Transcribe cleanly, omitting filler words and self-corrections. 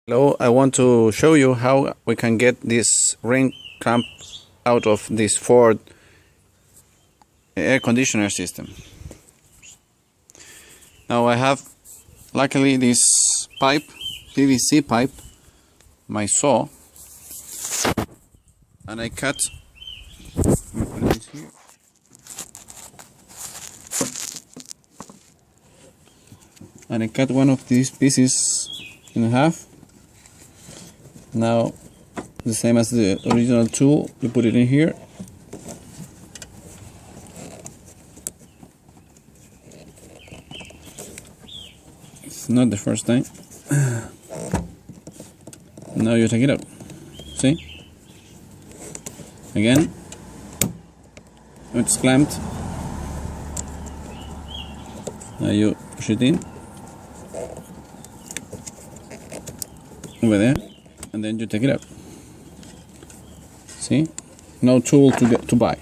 Hello, I want to show you how we can get this ring clamp out of this Ford air conditioner system. Now I have luckily this pipe, PVC pipe, my saw, and I cut one of these pieces in half. Now, the same as the original tool, you put it in here. It's not the first time. Now you take it out. See? Again, it's clamped. Now you push it in over there, and then you take it out. See? No tool to buy.